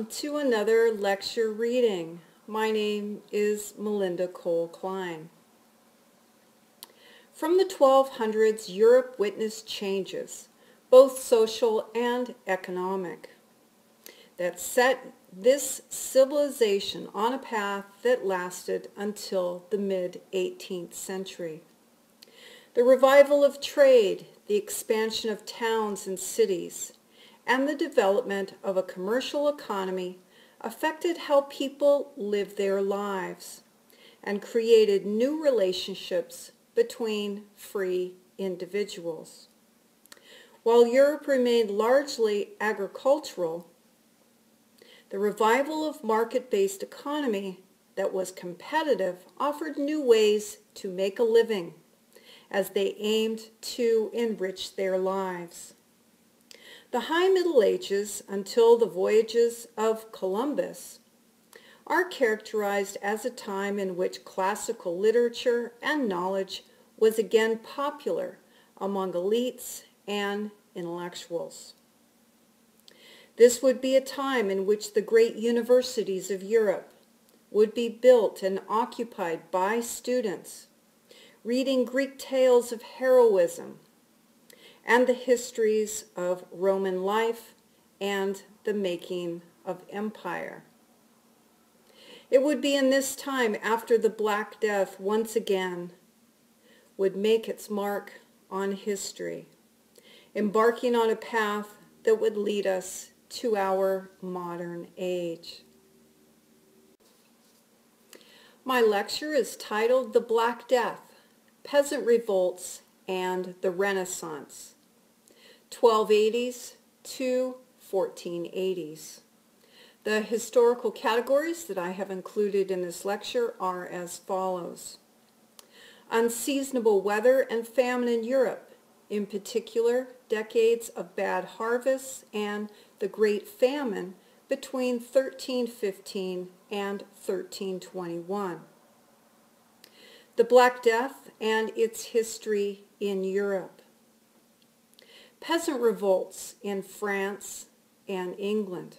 Welcome to another lecture reading. My name is Melinda Cole Klein. From the 1200s, Europe witnessed changes, both social and economic, that set this civilization on a path that lasted until the mid-18th century. The revival of trade, the expansion of towns and cities, and the development of a commercial economy affected how people live their lives and created new relationships between free individuals. While Europe remained largely agricultural, the revival of market-based economy that was competitive offered new ways to make a living as they aimed to enrich their lives. The High Middle Ages, until the voyages of Columbus, are characterized as a time in which classical literature and knowledge was again popular among elites and intellectuals. This would be a time in which the great universities of Europe would be built and occupied by students, reading Greek tales of heroism and the histories of Roman life and the making of empire. It would be in this time after the Black Death once again would make its mark on history, embarking on a path that would lead us to our modern age. My lecture is titled The Black Death, Peasant Revolts, and the Renaissance, 1280s to 1480s. The historical categories that I have included in this lecture are as follows. Unseasonable weather and famine in Europe, in particular decades of bad harvests and the Great Famine between 1315 and 1321. The Black Death and its history in Europe. Peasant revolts in France and England.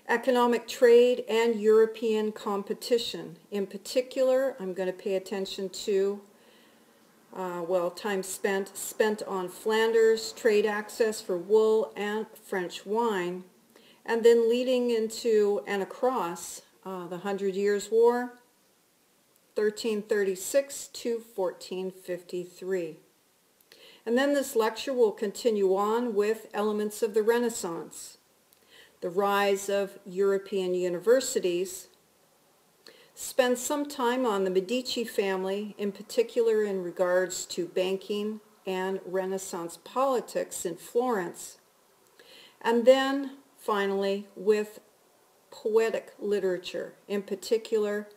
Economic trade and European competition. In particular, I'm going to pay attention to time spent on Flanders, trade access for wool and French wine, and then leading into and across the 100 Years' War, 1336 to 1453. And then this lecture will continue on with elements of the Renaissance, the rise of European universities, spend some time on the Medici family, in particular in regards to banking and Renaissance politics in Florence, and then finally with poetic literature, in particular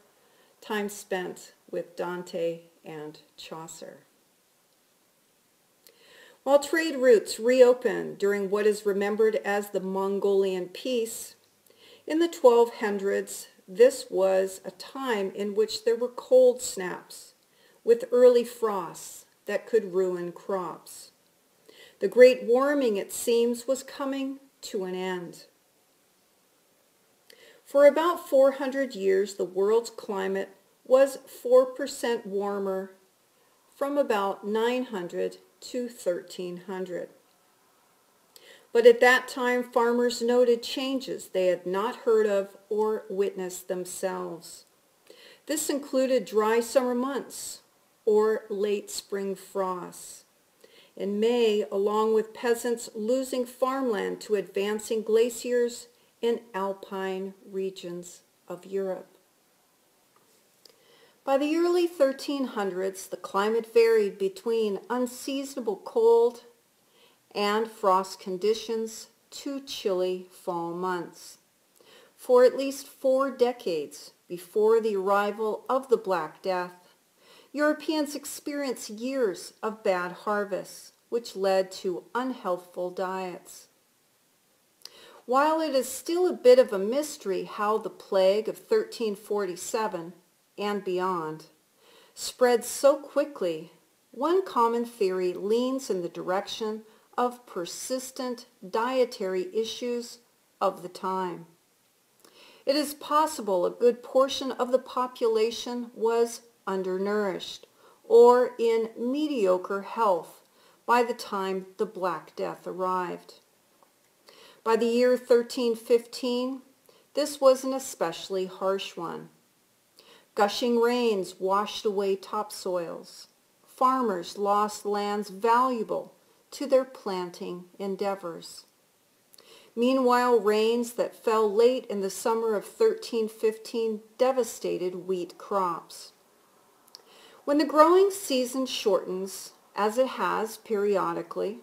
time spent with Dante and Chaucer. While trade routes reopened during what is remembered as the Mongolian Peace, in the 1200s, this was a time in which there were cold snaps with early frosts that could ruin crops. The great warming, it seems, was coming to an end. For about 400 years, the world's climate was 4% warmer from about 900 to 1300. But at that time, farmers noted changes they had not heard of or witnessed themselves. This included dry summer months or late spring frosts. In May, along with peasants losing farmland to advancing glaciers in alpine regions of Europe. By the early 1300s, the climate varied between unseasonable cold and frost conditions to chilly fall months. For at least 4 decades before the arrival of the Black Death, Europeans experienced years of bad harvests, which led to unhealthful diets. While it is still a bit of a mystery how the plague of 1347 and beyond spread so quickly, one common theory leans in the direction of persistent dietary issues of the time. It is possible a good portion of the population was undernourished or in mediocre health by the time the Black Death arrived. By the year 1315, this was an especially harsh one. Gushing rains washed away topsoils. Farmers lost lands valuable to their planting endeavors. Meanwhile, rains that fell late in the summer of 1315 devastated wheat crops. When the growing season shortens, as it has periodically,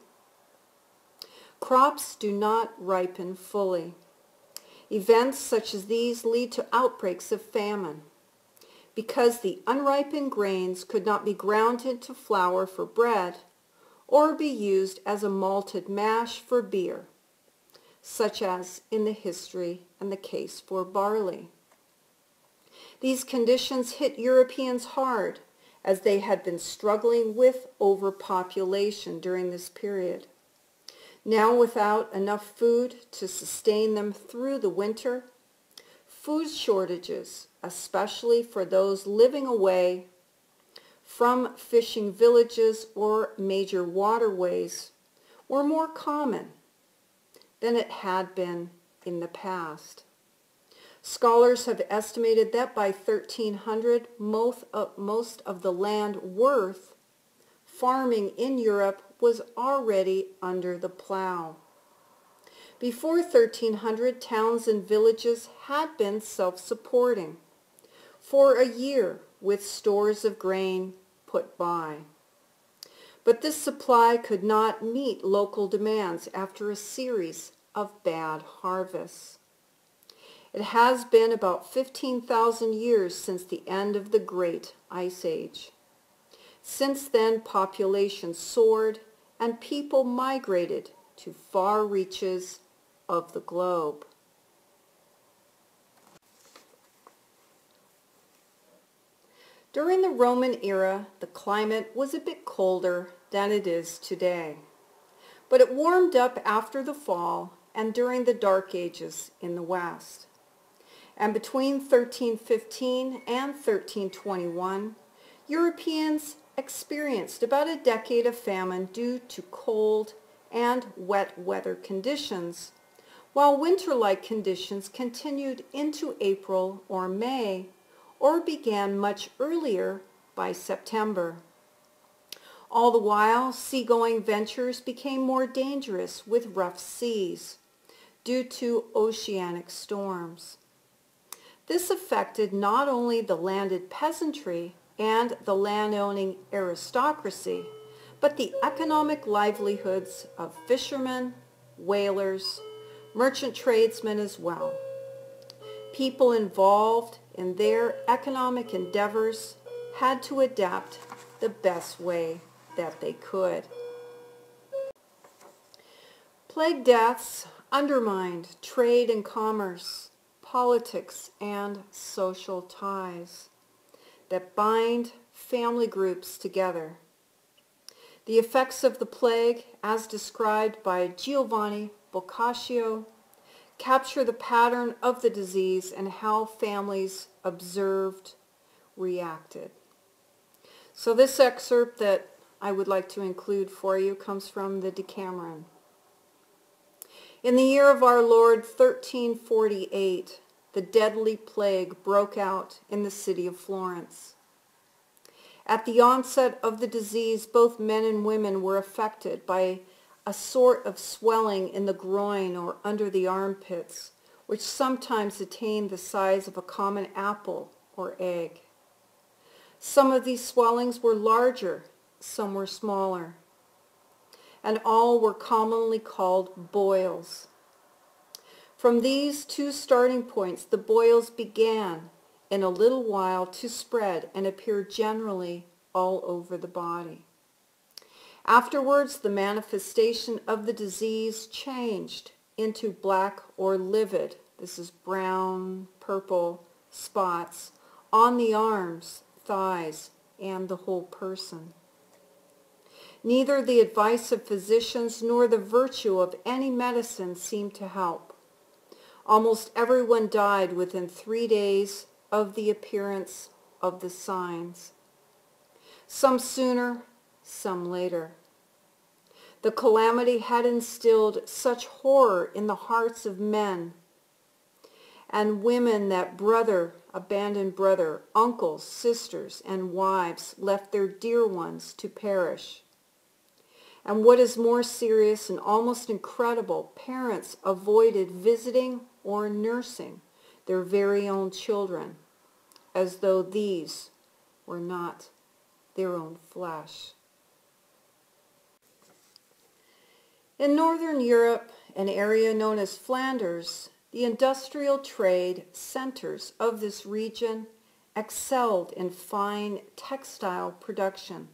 crops do not ripen fully. Events such as these lead to outbreaks of famine, because the unripened grains could not be ground into flour for bread or be used as a malted mash for beer, such as in the history and the case for barley. These conditions hit Europeans hard, as they had been struggling with overpopulation during this period. Now, without enough food to sustain them through the winter, food shortages, especially for those living away from fishing villages or major waterways, were more common than it had been in the past. Scholars have estimated that by 1300, most of the land worth farming in Europe was already under the plow. Before 1300, towns and villages had been self-supporting for a year with stores of grain put by. But this supply could not meet local demands after a series of bad harvests. It has been about 15,000 years since the end of the Great Ice Age. Since then, population soared and people migrated to far reaches of the globe. During the Roman era, the climate was a bit colder than it is today, but it warmed up after the fall and during the Dark Ages in the West. And between 1315 and 1321, Europeans experienced about a decade of famine due to cold and wet weather conditions, while winter-like conditions continued into April or May, or began much earlier by September. All the while, seagoing ventures became more dangerous with rough seas due to oceanic storms. This affected not only the landed peasantry and the land-owning aristocracy, but the economic livelihoods of fishermen, whalers, merchant tradesmen as well. People involved in their economic endeavors had to adapt the best way that they could. Plague deaths undermined trade and commerce, politics, and social ties that bind family groups together. The effects of the plague, as described by Giovanni Boccaccio, capture the pattern of the disease and how families observed reacted. So this excerpt that I would like to include for you comes from the Decameron. In the year of our Lord 1348, the deadly plague broke out in the city of Florence. At the onset of the disease, both men and women were affected by a sort of swelling in the groin or under the armpits, which sometimes attained the size of a common apple or egg. Some of these swellings were larger, some were smaller, and all were commonly called boils. From these two starting points, the boils began in a little while to spread and appear generally all over the body. Afterwards, the manifestation of the disease changed into black or livid, this is brown, purple, spots on the arms, thighs, and the whole person. Neither the advice of physicians nor the virtue of any medicine seemed to help. Almost everyone died within 3 days of the appearance of the signs. Some sooner, some later. The calamity had instilled such horror in the hearts of men and women that brother abandoned brother, uncles, sisters, and wives left their dear ones to perish. And what is more serious and almost incredible, parents avoided visiting or nursing their very own children, as though these were not their own flesh. In Northern Europe, an area known as Flanders, the industrial trade centers of this region excelled in fine textile production.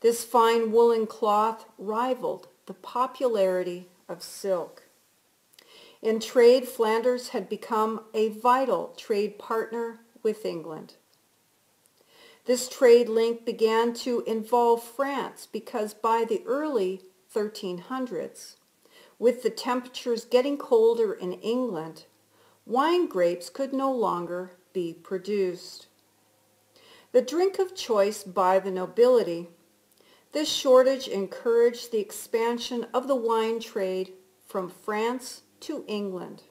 This fine woolen cloth rivaled the popularity of silk. In trade, Flanders had become a vital trade partner with England. This trade link began to involve France because by the early 1300s, with the temperatures getting colder in England, wine grapes could no longer be produced. The drink of choice by the nobility, this shortage encouraged the expansion of the wine trade from France to England.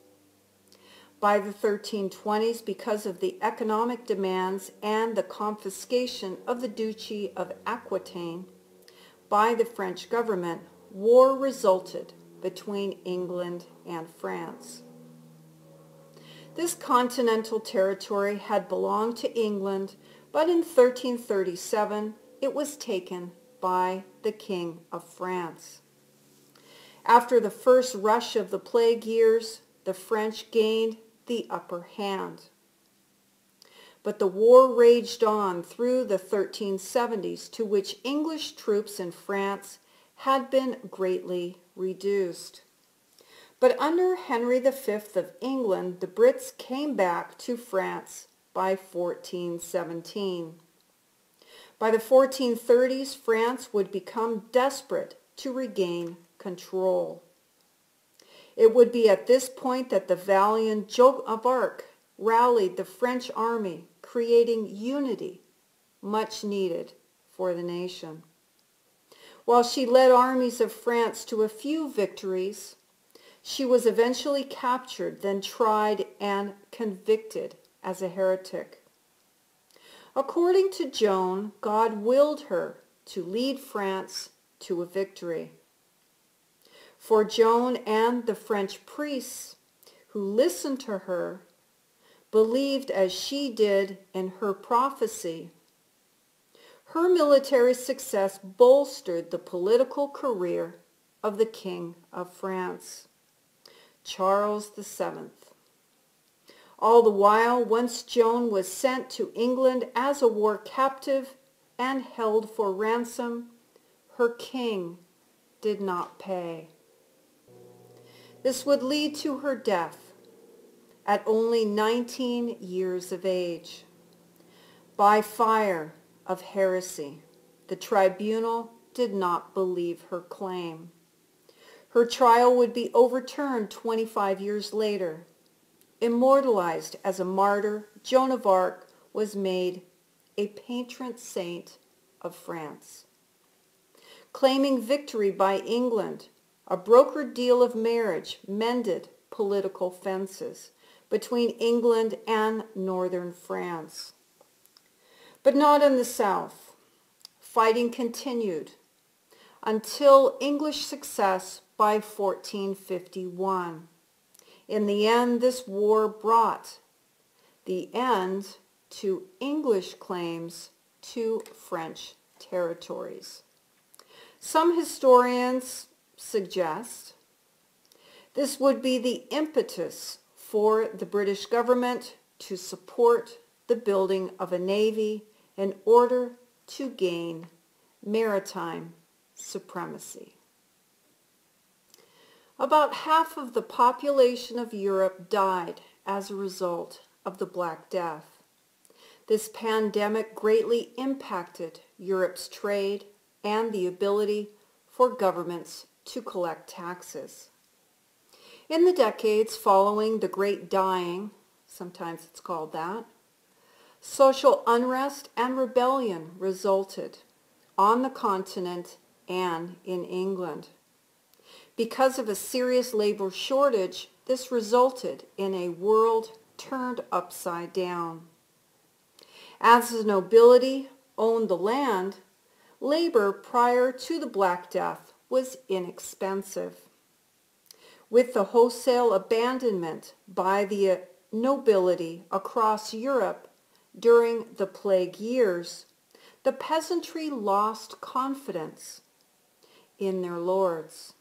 By the 1320s, because of the economic demands and the confiscation of the Duchy of Aquitaine by the French government, war resulted between England and France. This continental territory had belonged to England, but in 1337 it was taken by the King of France. After the first rush of the plague years, the French gained the upper hand. But the war raged on through the 1370s, to which English troops in France had been greatly reduced. But under Henry V of England, the Brits came back to France by 1417. By the 1430s, France would become desperate to regain control. It would be at this point that the valiant Joan of Arc rallied the French army, creating unity much needed for the nation. While she led armies of France to a few victories, she was eventually captured, then tried and convicted as a heretic. According to Joan, God willed her to lead France to a victory. For Joan and the French priests who listened to her believed as she did in her prophecy. Her military success bolstered the political career of the King of France, Charles VII. All the while, once Joan was sent to England as a war captive and held for ransom, her king did not pay. This would lead to her death at only 19 years of age. By fire of heresy, the tribunal did not believe her claim. Her trial would be overturned 25 years later. Immortalized as a martyr, Joan of Arc was made a patron saint of France. Claiming victory by England, a brokered deal of marriage mended political fences between England and northern France. But not in the south. Fighting continued until English success by 1451. In the end, this war brought the end to English claims to French territories. Some historians suggest this would be the impetus for the British government to support the building of a navy in order to gain maritime supremacy. About half of the population of Europe died as a result of the Black Death. This pandemic greatly impacted Europe's trade and the ability for governments to collect taxes. In the decades following the Great Dying, sometimes it's called that, social unrest and rebellion resulted on the continent and in England. Because of a serious labor shortage, this resulted in a world turned upside down. As the nobility owned the land, labor prior to the Black Death was inexpensive. With the wholesale abandonment by the nobility across Europe during the plague years, the peasantry lost confidence in their lords.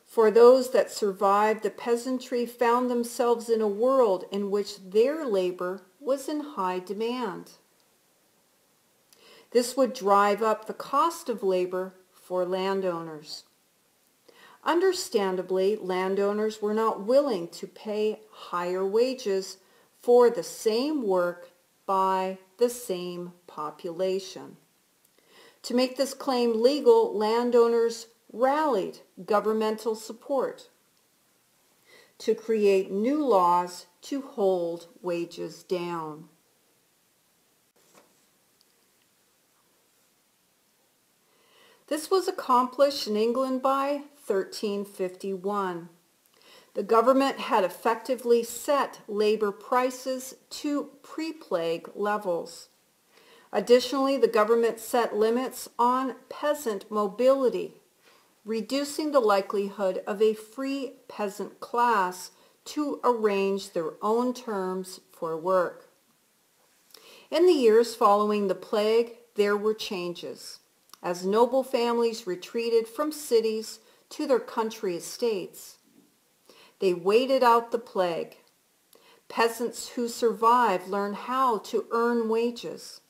For those that survived, the peasantry found themselves in a world in which their labor was in high demand. This would drive up the cost of labor for landowners. Understandably, landowners were not willing to pay higher wages for the same work by the same population. To make this claim legal, landowners rallied governmental support to create new laws to hold wages down. This was accomplished in England by 1351. The government had effectively set labor prices to pre-plague levels. Additionally, the government set limits on peasant mobility, reducing the likelihood of a free peasant class to arrange their own terms for work. In the years following the plague, there were changes, as noble families retreated from cities to their country estates. They waited out the plague. Peasants who survived learned how to earn wages,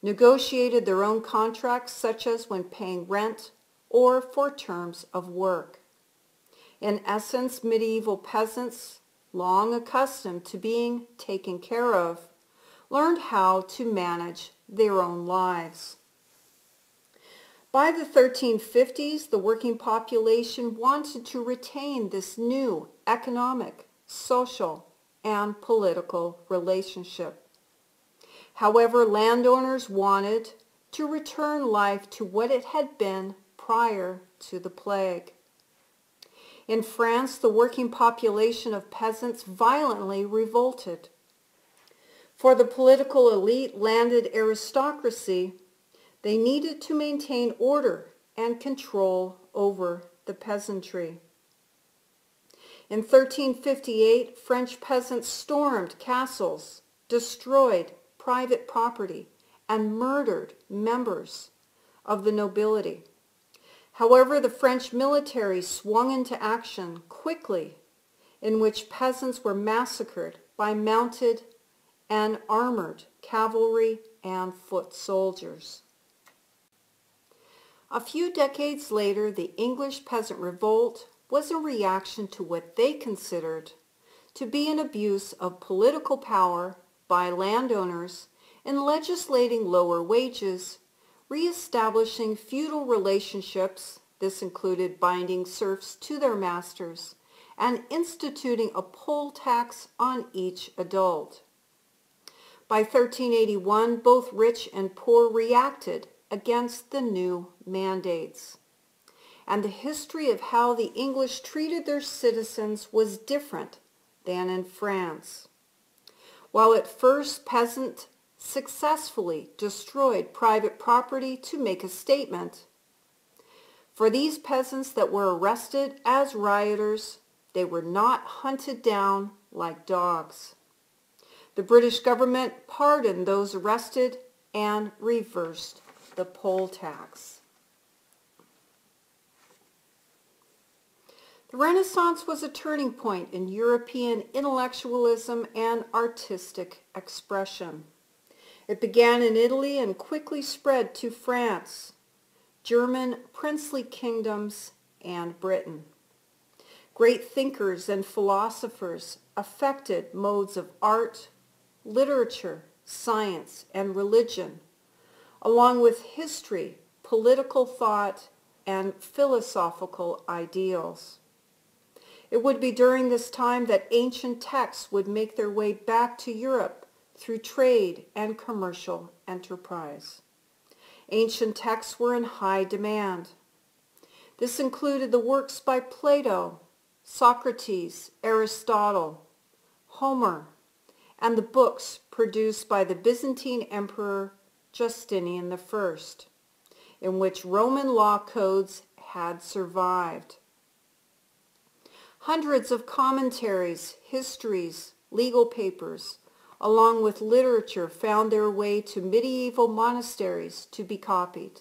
negotiated their own contracts, such as when paying rent or for terms of work. In essence, medieval peasants, long accustomed to being taken care of, learned how to manage their own lives. By the 1350s, the working population wanted to retain this new economic, social, and political relationship. However, landowners wanted to return life to what it had been prior to the plague. In France, the working population of peasants violently revolted. For the political elite, landed aristocracy, they needed to maintain order and control over the peasantry. In 1358, French peasants stormed castles, destroyed private property, and murdered members of the nobility. However, the French military swung into action quickly, in which peasants were massacred by mounted and armored cavalry and foot soldiers. A few decades later, the English Peasant Revolt was a reaction to what they considered to be an abuse of political power by landowners in legislating lower wages, re-establishing feudal relationships, this included binding serfs to their masters, and instituting a poll tax on each adult. By 1381, both rich and poor reacted against the new mandates, and the history of how the English treated their citizens was different than in France. While at first peasants successfully destroyed private property to make a statement, for these peasants that were arrested as rioters, they were not hunted down like dogs. The British government pardoned those arrested and reversed the poll tax. The Renaissance was a turning point in European intellectualism and artistic expression. It began in Italy and quickly spread to France, German princely kingdoms, and Britain. Great thinkers and philosophers affected modes of art, literature, science, and religion, along with history, political thought, and philosophical ideals. It would be during this time that ancient texts would make their way back to Europe through trade and commercial enterprise. Ancient texts were in high demand. This included the works by Plato, Socrates, Aristotle, Homer, and the books produced by the Byzantine Emperor Justinian I, in which Roman law codes had survived. Hundreds of commentaries, histories, legal papers, along with literature found their way to medieval monasteries to be copied.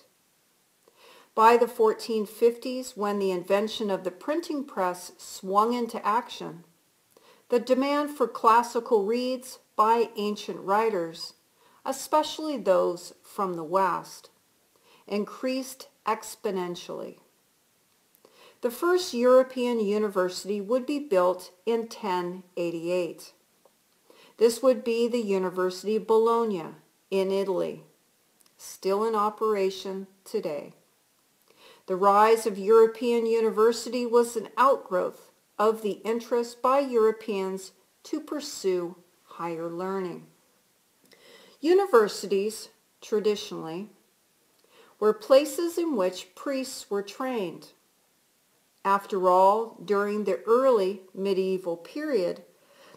By the 1450s, when the invention of the printing press swung into action, the demand for classical reads by ancient writers, especially those from the West, increased exponentially. The first European university would be built in 1088. This would be the University of Bologna in Italy, still in operation today. The rise of European university was an outgrowth of the interest by Europeans to pursue higher learning. Universities, traditionally, were places in which priests were trained. After all, during the early medieval period,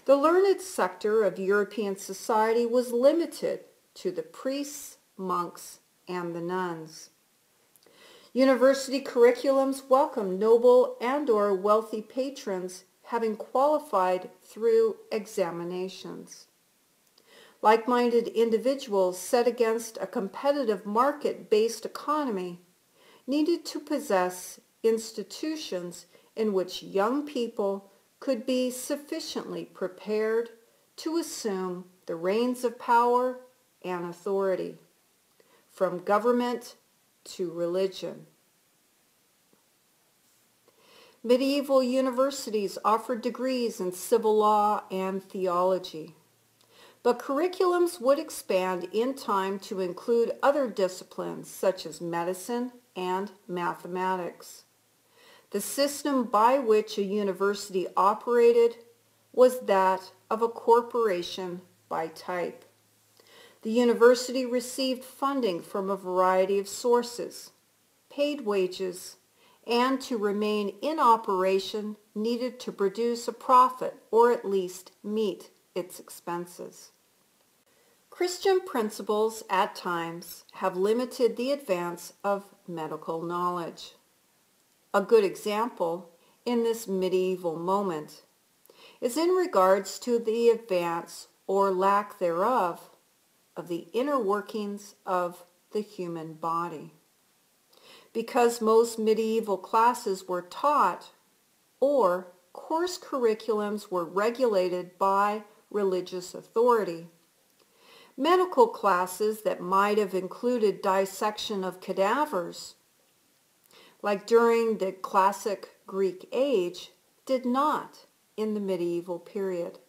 the learned sector of European society was limited to the priests, monks, and the nuns. University curriculums welcomed noble and/or wealthy patrons having qualified through examinations. Like-minded individuals set against a competitive market-based economy needed to possess institutions in which young people could be sufficiently prepared to assume the reins of power and authority, from government to religion. Medieval universities offered degrees in civil law and theology, but curriculums would expand in time to include other disciplines such as medicine and mathematics. The system by which a university operated was that of a corporation by type. The university received funding from a variety of sources, paid wages, and to remain in operation needed to produce a profit or at least meet its expenses. Christian principles at times have limited the advance of medical knowledge. A good example in this medieval moment is in regards to the advance or lack thereof of the inner workings of the human body. Because most medieval classes were taught or course curriculums were regulated by religious authority, medical classes that might have included dissection of cadavers, like during the classic Greek age, did not in the medieval period.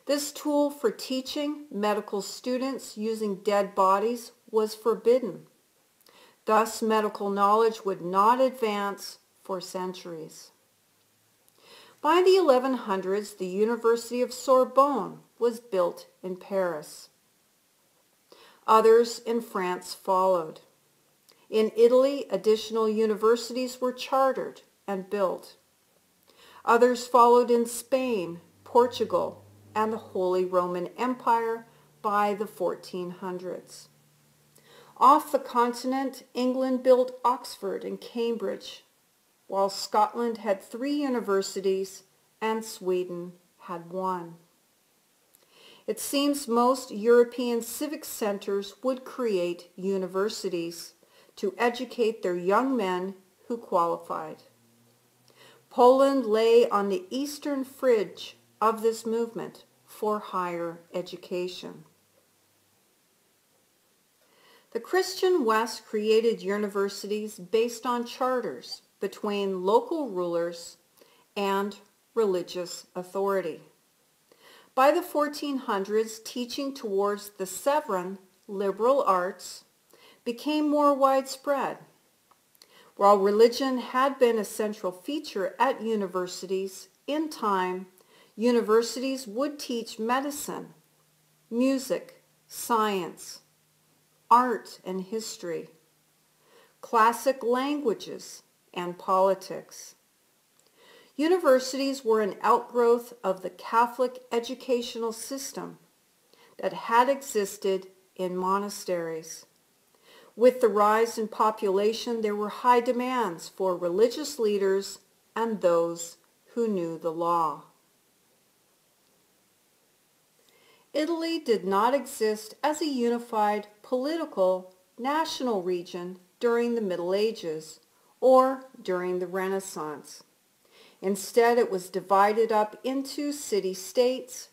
This tool for teaching medical students using dead bodies was forbidden. Thus, medical knowledge would not advance for centuries. By the 1100s, the University of Sorbonne was built in Paris. Others in France followed. In Italy, additional universities were chartered and built. Others followed in Spain, Portugal, and the Holy Roman Empire by the 1400s. Off the continent, England built Oxford and Cambridge, while Scotland had 3 universities and Sweden had 1. It seems most European civic centers would create universities to educate their young men who qualified. Poland lay on the eastern fringe of this movement for higher education. The Christian West created universities based on charters between local rulers and religious authority. By the 1400s, teaching towards the 7 liberal arts became more widespread. While religion had been a central feature at universities, in time, universities would teach medicine, music, science, art and history, classic languages, and politics. Universities were an outgrowth of the Catholic educational system that had existed in monasteries. With the rise in population, there were high demands for religious leaders and those who knew the law. Italy did not exist as a unified political national region during the Middle Ages or during the Renaissance. Instead, it was divided up into city-states,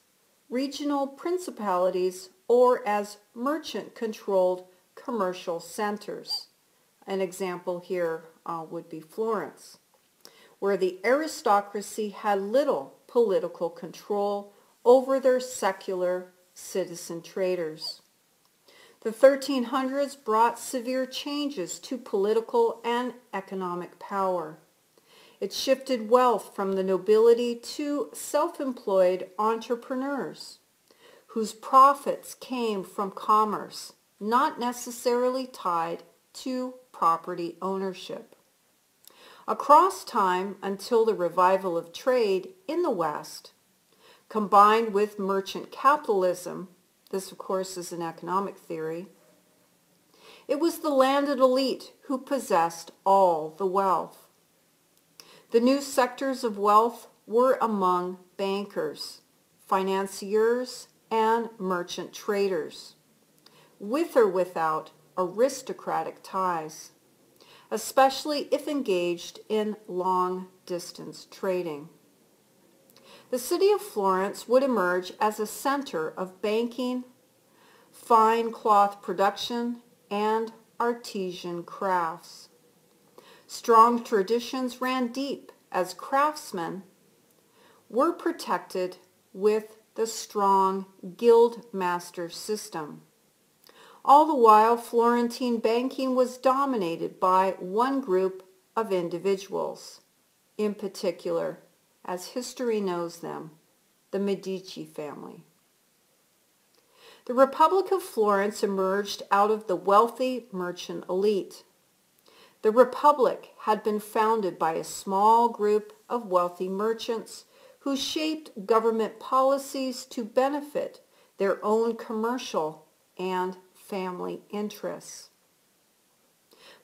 regional principalities, or as merchant-controlled commercial centers. An example here would be Florence, where the aristocracy had little political control over their secular citizen traders. The 1300s brought severe changes to political and economic power. It shifted wealth from the nobility to self-employed entrepreneurs, whose profits came from commerce, not necessarily tied to property ownership. Across time until the revival of trade in the West, combined with merchant capitalism, this of course is an economic theory, it was the landed elite who possessed all the wealth. The new sectors of wealth were among bankers, financiers, and merchant traders, with or without aristocratic ties, especially if engaged in long-distance trading. The city of Florence would emerge as a center of banking, fine cloth production, and artisan crafts. Strong traditions ran deep as craftsmen were protected with the strong guild master system. All the while, Florentine banking was dominated by one group of individuals, in particular, as history knows them, the Medici family. The Republic of Florence emerged out of the wealthy merchant elite. The Republic had been founded by a small group of wealthy merchants who shaped government policies to benefit their own commercial and family interests.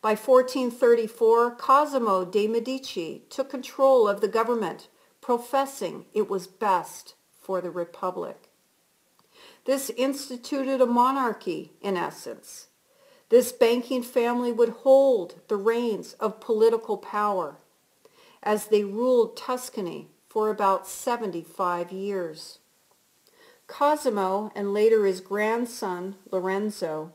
By 1434, Cosimo de' Medici took control of the government, professing it was best for the Republic. This instituted a monarchy, in essence. This banking family would hold the reins of political power as they ruled Tuscany for about 75 years. Cosimo, and later his grandson Lorenzo,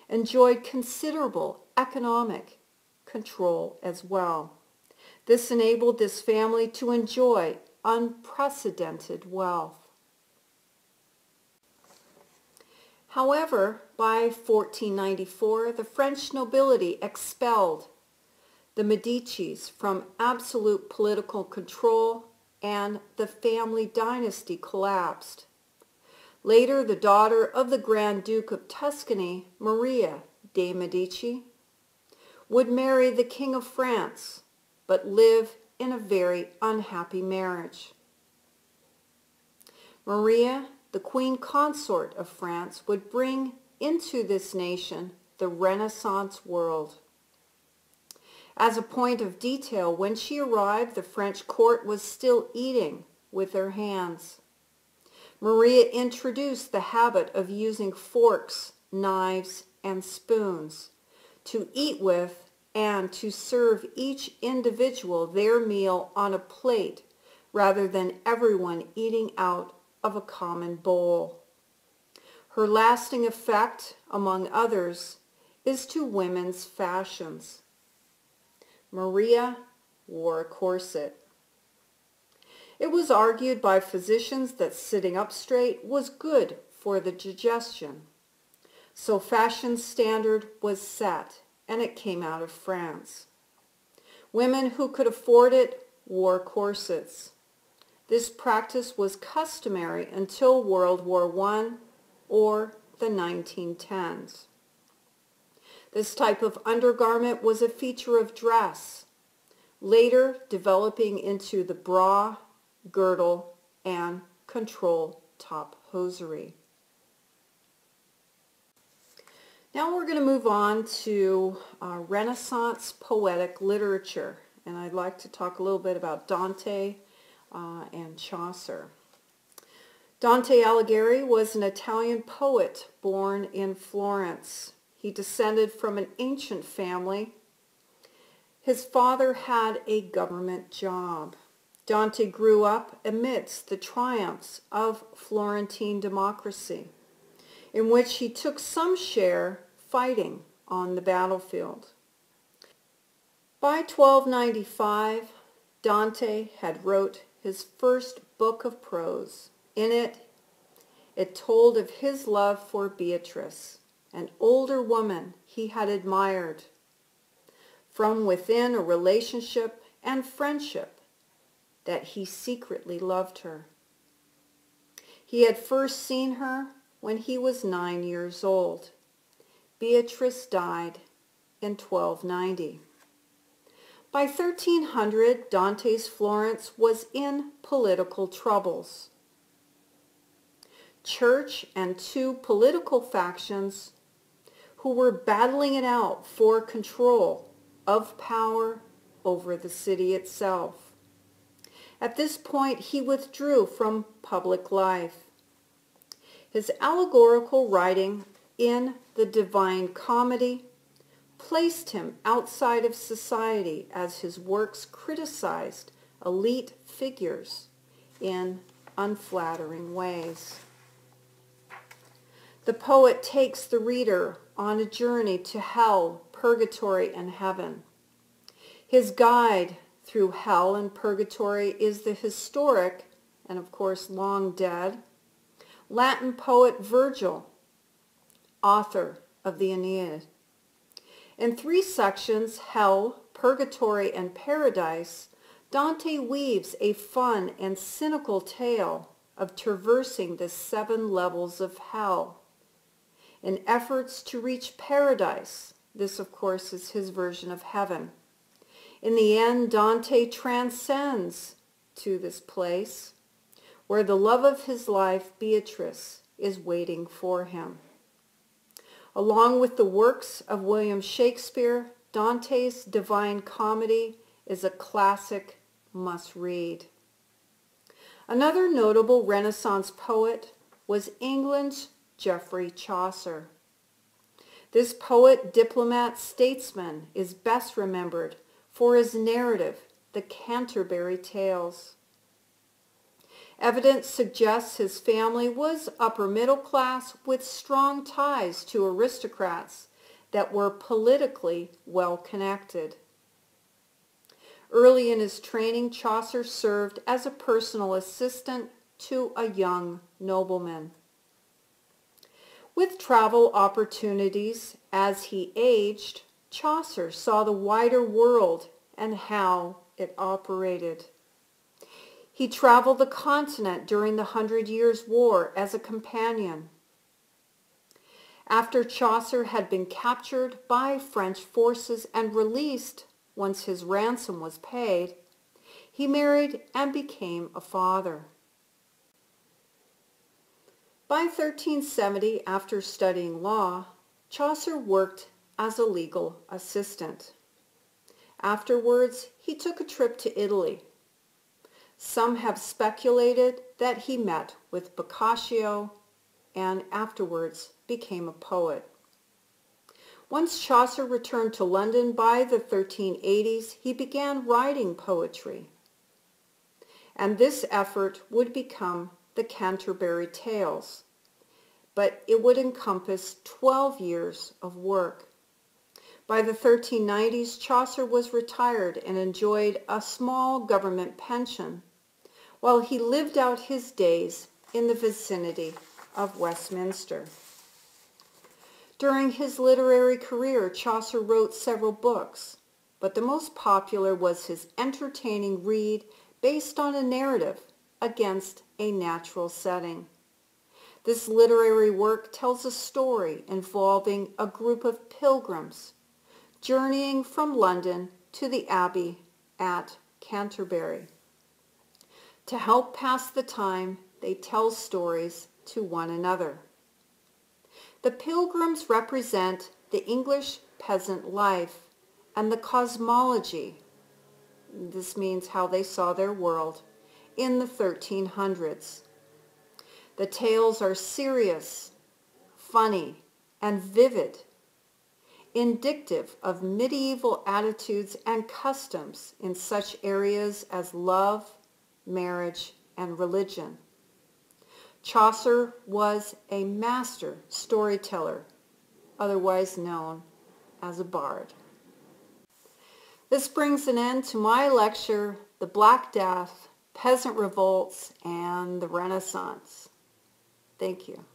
enjoyed considerable economic control as well. This enabled this family to enjoy unprecedented wealth. However, by 1494, the French nobility expelled the Medicis from absolute political control and the family dynasty collapsed. Later, the daughter of the Grand Duke of Tuscany, Maria de' Medici, would marry the King of France, but live in a very unhappy marriage. Maria, the Queen Consort of France, would bring into this nation the Renaissance world. As a point of detail, when she arrived, the French court was still eating with their hands. Maria introduced the habit of using forks, knives, and spoons to eat with and to serve each individual their meal on a plate rather than everyone eating out of a common bowl. Her lasting effect, among others, is to women's fashions. Maria wore a corset. It was argued by physicians that sitting up straight was good for the digestion. So fashion standard was set, and it came out of France. Women who could afford it wore corsets. This practice was customary until World War I or the 1910s. This type of undergarment was a feature of dress, later developing into the bra, girdle, and control top hosiery. Now we're going to move on to Renaissance poetic literature, and I'd like to talk a little bit about Dante and Chaucer. Dante Alighieri was an Italian poet born in Florence. He descended from an ancient family. His father had a government job. Dante grew up amidst the triumphs of Florentine democracy, in which he took some share fighting on the battlefield. By 1295, Dante had wrote his first book of prose. In it told of his love for Beatrice, an older woman he had admired, from within a relationship and friendship that he secretly loved her. He had first seen her when he was 9 years old. Beatrice died in 1290. By 1300, Dante's Florence was in political troubles. Church and two political factions who were battling it out for control of power over the city itself. At this point, he withdrew from public life. His allegorical writing in the Divine Comedy placed him outside of society as his works criticized elite figures in unflattering ways. The poet takes the reader on a journey to hell, purgatory, and heaven. His guide through hell and purgatory is the historic, and of course long dead, Latin poet Virgil, author of the Aeneid. In 3 sections, Hell, Purgatory, and Paradise, Dante weaves a fun and cynical tale of traversing the 7 levels of hell. In efforts to reach paradise, this of course is his version of heaven. In the end, Dante transcends to this place where the love of his life, Beatrice, is waiting for him. Along with the works of William Shakespeare, Dante's Divine Comedy is a classic must-read. Another notable Renaissance poet was England's Geoffrey Chaucer. This poet, diplomat, statesman is best remembered for his narrative, The Canterbury Tales. Evidence suggests his family was upper middle class with strong ties to aristocrats that were politically well connected. Early in his training, Chaucer served as a personal assistant to a young nobleman. With travel opportunities as he aged, Chaucer saw the wider world and how it operated. He traveled the continent during the 100 Years' War as a companion. After Chaucer had been captured by French forces and released once his ransom was paid, he married and became a father. By 1370, after studying law, Chaucer worked as a legal assistant. Afterwards, he took a trip to Italy. Some have speculated that he met with Boccaccio and afterwards became a poet. Once Chaucer returned to London by the 1380s, he began writing poetry. And this effort would become the Canterbury Tales, but it would encompass 12 years of work. By the 1390s, Chaucer was retired and enjoyed a small government pension while he lived out his days in the vicinity of Westminster. During his literary career, Chaucer wrote several books, but the most popular was his entertaining read based on a narrative against a natural setting. This literary work tells a story involving a group of pilgrims journeying from London to the Abbey at Canterbury. To help pass the time, they tell stories to one another. The pilgrims represent the English peasant life and the cosmology, this means how they saw their world, in the 1300s. The tales are serious, funny, and vivid, indicative of medieval attitudes and customs in such areas as love, marriage, and religion. Chaucer was a master storyteller, otherwise known as a bard. This brings an end to my lecture, The Black Death, Peasant Revolts, and the Renaissance. Thank you.